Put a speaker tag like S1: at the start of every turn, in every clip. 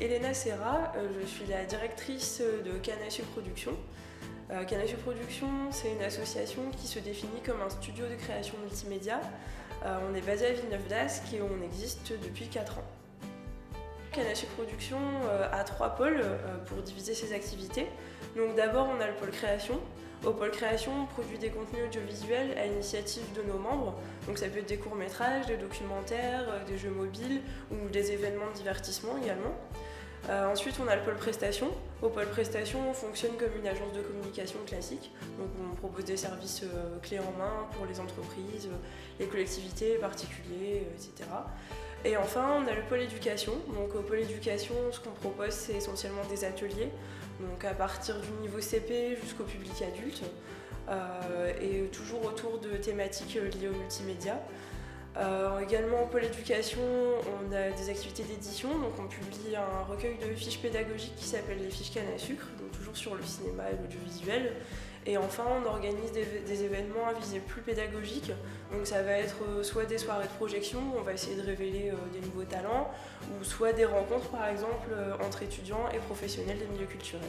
S1: Elena Serra, je suis la directrice de Canne à Sucre Production. Canne à Sucre Production, c'est une association qui se définit comme un studio de création multimédia. On est basé à Villeneuve-d'Ascq et on existe depuis 4 ans. Canne à Sucre Production a 3 pôles pour diviser ses activités. Donc d'abord on a le pôle création. Au pôle création, on produit des contenus audiovisuels à l'initiative de nos membres. Donc ça peut être des courts-métrages, des documentaires, des jeux mobiles ou des événements de divertissement également. Ensuite, on a le pôle prestation. Au pôle prestation, on fonctionne comme une agence de communication classique. Donc on propose des services clés en main pour les entreprises, les collectivités, les particuliers, etc. Et enfin, on a le pôle éducation. Donc au pôle éducation, ce qu'on propose, c'est essentiellement des ateliers. Donc à partir du niveau CP jusqu'au public adulte. Et toujours autour de thématiques liées au multimédia. Également au pôle éducation, on a des activités d'édition, donc on publie un recueil de fiches pédagogiques qui s'appelle les fiches Canne à Sucre, donc toujours sur le cinéma et l'audiovisuel. Et enfin, on organise des événements à visée plus pédagogique, donc ça va être soit des soirées de projection, où on va essayer de révéler des nouveaux talents, ou soit des rencontres par exemple entre étudiants et professionnels des milieux culturels.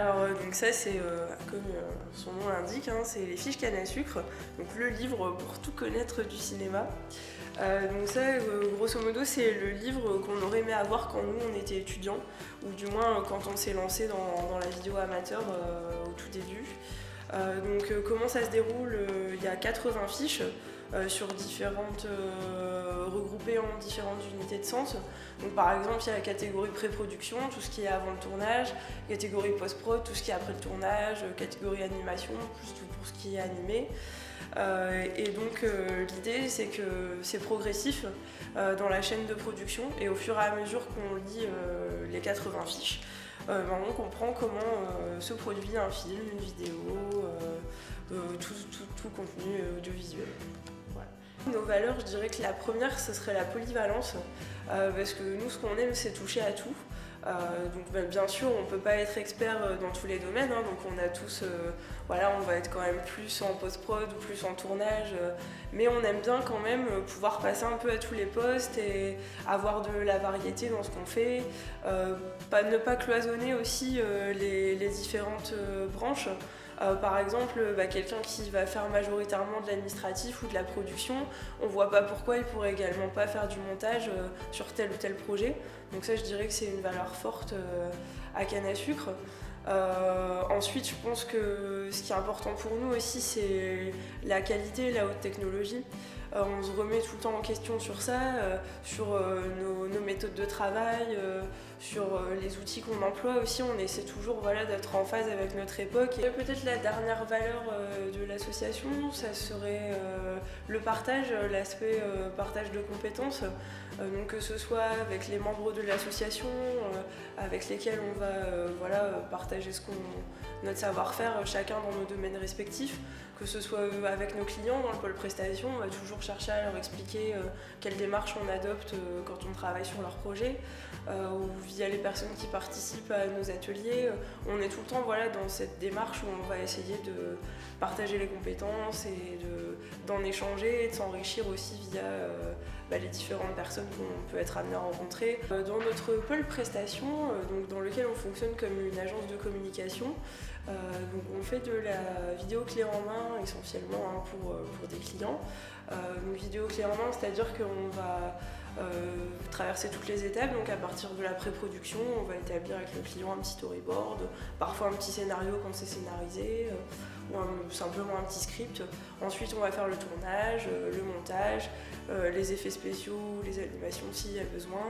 S1: Alors donc ça c'est comme son nom l'indique, hein, c'est les fiches Canne à Sucre, donc le livre pour tout connaître du cinéma. Donc ça grosso modo c'est le livre qu'on aurait aimé avoir quand nous on était étudiants, ou du moins quand on s'est lancé dans la vidéo amateur au tout début. Donc comment ça se déroule, il y a 80 fiches sur regroupées en différentes unités de sens. Donc par exemple, il y a la catégorie pré-production, tout ce qui est avant le tournage, catégorie post-prod, tout ce qui est après le tournage, catégorie animation, plus tout pour ce qui est animé. Et donc l'idée c'est que c'est progressif dans la chaîne de production, et au fur et à mesure qu'on lit les 80 fiches, on comprend comment se produit un film, une vidéo, tout contenu audiovisuel. Voilà. Nos valeurs, je dirais que la première, ce serait la polyvalence, parce que nous, ce qu'on aime, c'est toucher à tout. Donc bien sûr, on ne peut pas être expert dans tous les domaines, hein, donc on a tous, on va être quand même plus en post-prod ou plus en tournage, mais on aime bien quand même pouvoir passer un peu à tous les postes et avoir de la variété dans ce qu'on fait, ne pas cloisonner aussi les différentes branches. Par exemple, quelqu'un qui va faire majoritairement de l'administratif ou de la production, on ne voit pas pourquoi il pourrait également pas faire du montage sur tel ou tel projet. Donc ça, je dirais que c'est une valeur forte à Canne à Sucre. Ensuite, je pense que ce qui est important pour nous aussi, c'est la qualité et la haute technologie. On se remet tout le temps en question sur ça, sur nos méthodes de travail, sur les outils qu'on emploie aussi. On essaie toujours d'être en phase avec notre époque. Et peut-être la dernière valeur de l'association, ça serait le partage, l'aspect partage de compétences. Donc que ce soit avec les membres de l'association, avec lesquels on va partager notre savoir-faire, chacun dans nos domaines respectifs, que ce soit avec nos clients dans le pôle prestation, on va toujours chercher à leur expliquer quelle démarche on adopte quand on travaille sur leur projet, ou via les personnes qui participent à nos ateliers. On est tout le temps dans cette démarche où on va essayer de partager les compétences et d'en échanger et de s'enrichir aussi via les différentes personnes qu'on peut être amené à rencontrer. Dans notre pôle prestation, dans lequel on fonctionne comme une agence de communication, donc on fait de la vidéo clé en main essentiellement pour des clients. Donc vidéo clé en main, c'est-à-dire qu'on va traverser toutes les étapes. Donc à partir de la pré-production, on va établir avec le client un petit storyboard, parfois un petit scénario quand c'est scénarisé, ou simplement un petit script. Ensuite on va faire le tournage, le montage, les effets spéciaux, les animations s'il y a besoin.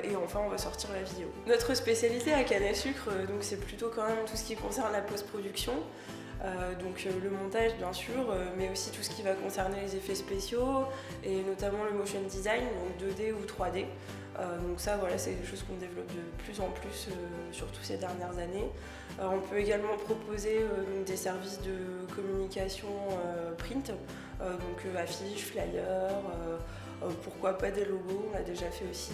S1: Et enfin on va sortir la vidéo. Notre spécialité à Canne à Sucre, c'est plutôt quand même tout ce qui concerne la post-production, donc le montage bien sûr, mais aussi tout ce qui va concerner les effets spéciaux et notamment le motion design, donc 2D ou 3D. Donc ça c'est des choses qu'on développe de plus en plus, surtout ces dernières années. On peut également proposer des services de communication print, donc affiches, flyers, pourquoi pas des logos, on l'a déjà fait aussi,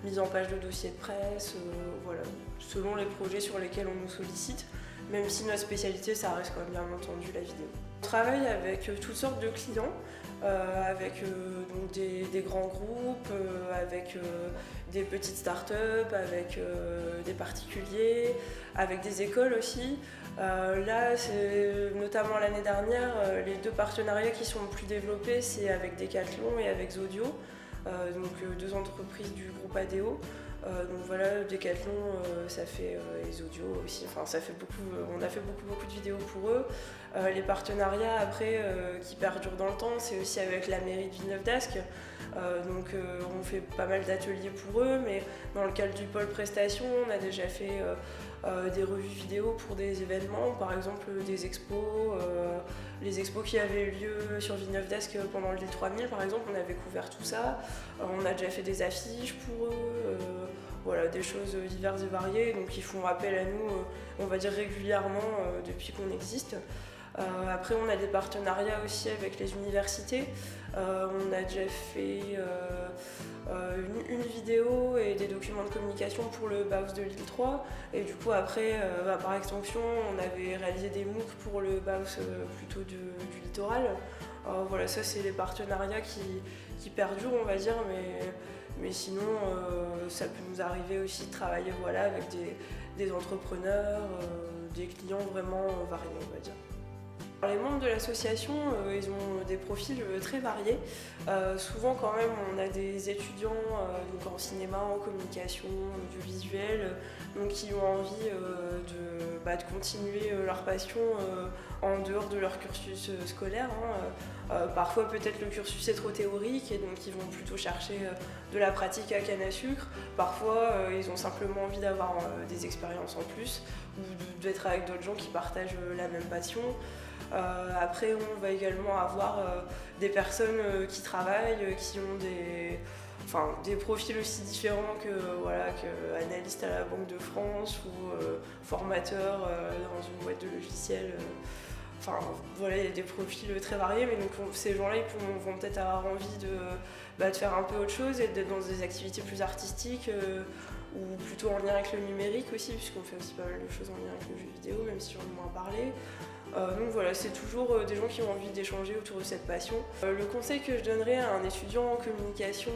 S1: mise en page de dossier de presse, selon les projets sur lesquels on nous sollicite, même si notre spécialité ça reste quand même bien entendu la vidéo. On travaille avec toutes sortes de clients, avec donc des grands groupes, avec des petites startups, avec des particuliers, avec des écoles aussi. Là, notamment l'année dernière, les 2 partenariats qui sont le plus développés, c'est avec Decathlon et avec Zodio, donc 2 entreprises du groupe ADO. Donc voilà, Decathlon, ça fait et Zodio aussi, enfin ça fait beaucoup, on a fait beaucoup de vidéos pour eux. Les partenariats après qui perdurent dans le temps, c'est aussi avec la mairie de Villeneuve-d'Ascq. Donc on fait pas mal d'ateliers pour eux, mais dans le cadre du pôle prestation, on a déjà fait des revues vidéo pour des événements, par exemple des expos, les expos qui avaient eu lieu sur Villeneuve-d'Ascq pendant l'île 3000 par exemple, on avait couvert tout ça. On a déjà fait des affiches pour eux, voilà, des choses diverses et variées, donc ils font appel à nous, on va dire régulièrement depuis qu'on existe. Après on a des partenariats aussi avec les universités. On a déjà fait une vidéo et des documents de communication pour le BAOS de l'île 3, et du coup après par extension on avait réalisé des MOOC pour le BAOS plutôt du littoral. Voilà, ça c'est les partenariats qui perdurent, on va dire, mais sinon ça peut nous arriver aussi de travailler, voilà, avec des entrepreneurs, des clients vraiment variés, on va dire. Les membres de l'association, ils ont des profils très variés. Souvent quand même on a des étudiants donc en cinéma, en communication, en audiovisuel, donc qui ont envie de continuer leur passion en dehors de leur cursus scolaire. Parfois peut-être le cursus est trop théorique et donc ils vont plutôt chercher de la pratique à canne à sucre. Parfois ils ont simplement envie d'avoir des expériences en plus ou d'être avec d'autres gens qui partagent la même passion. Après on va également avoir des personnes qui travaillent, qui ont des profils aussi différents que analystes à la Banque de France ou formateurs dans une boîte de logiciels. Enfin voilà, il y a des profils très variés, mais donc ces gens-là ils vont peut-être avoir envie de faire un peu autre chose et d'être dans des activités plus artistiques ou plutôt en lien avec le numérique aussi, puisqu'on fait aussi pas mal de choses en lien avec le jeu vidéo, même si j'en ai moins parlé. Donc voilà, c'est toujours des gens qui ont envie d'échanger autour de cette passion. Le conseil que je donnerais à un étudiant en communication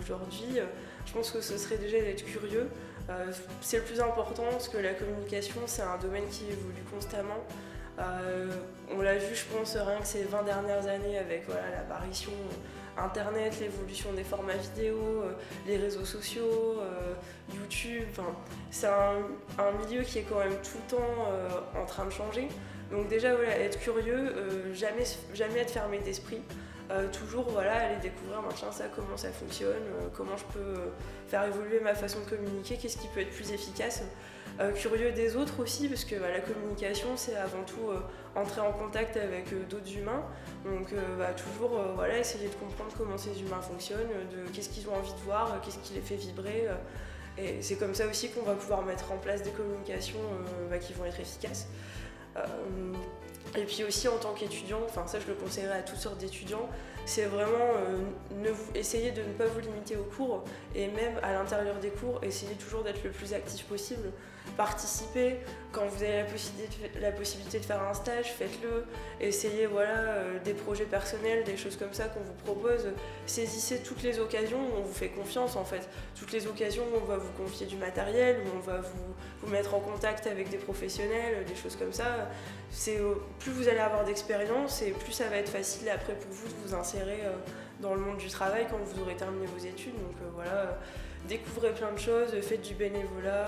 S1: aujourd'hui, je pense que ce serait déjà d'être curieux. C'est le plus important parce que la communication, c'est un domaine qui évolue constamment. On l'a vu, je pense, rien que ces 20 dernières années avec l'apparition Internet, l'évolution des formats vidéo, les réseaux sociaux, YouTube. C'est un milieu qui est quand même tout le temps en train de changer. Donc déjà, être curieux, jamais être fermé d'esprit. Toujours aller découvrir comment ça fonctionne, comment je peux faire évoluer ma façon de communiquer, qu'est-ce qui peut être plus efficace. Curieux des autres aussi, parce que la communication c'est avant tout entrer en contact avec d'autres humains, donc toujours essayer de comprendre comment ces humains fonctionnent, qu'est-ce qu'ils ont envie de voir, qu'est-ce qui les fait vibrer, et c'est comme ça aussi qu'on va pouvoir mettre en place des communications qui vont être efficaces. Et puis aussi en tant qu'étudiant, ça je le conseillerais à toutes sortes d'étudiants, c'est vraiment essayer de ne pas vous limiter aux cours, et même à l'intérieur des cours, essayez toujours d'être le plus actif possible. Participez, quand vous avez la possibilité de faire un stage, faites-le. Essayez des projets personnels, des choses comme ça qu'on vous propose. Saisissez toutes les occasions où on vous fait confiance en fait. Toutes les occasions où on va vous confier du matériel, où on va vous mettre en contact avec des professionnels, des choses comme ça. Plus vous allez avoir d'expérience et plus ça va être facile après pour vous de vous insérer dans le monde du travail quand vous aurez terminé vos études. Donc découvrez plein de choses, faites du bénévolat.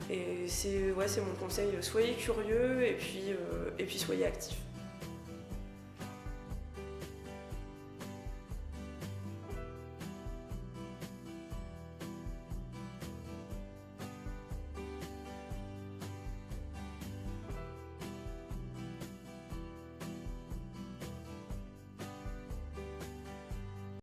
S1: Et c'est mon conseil, soyez curieux et puis soyez actifs.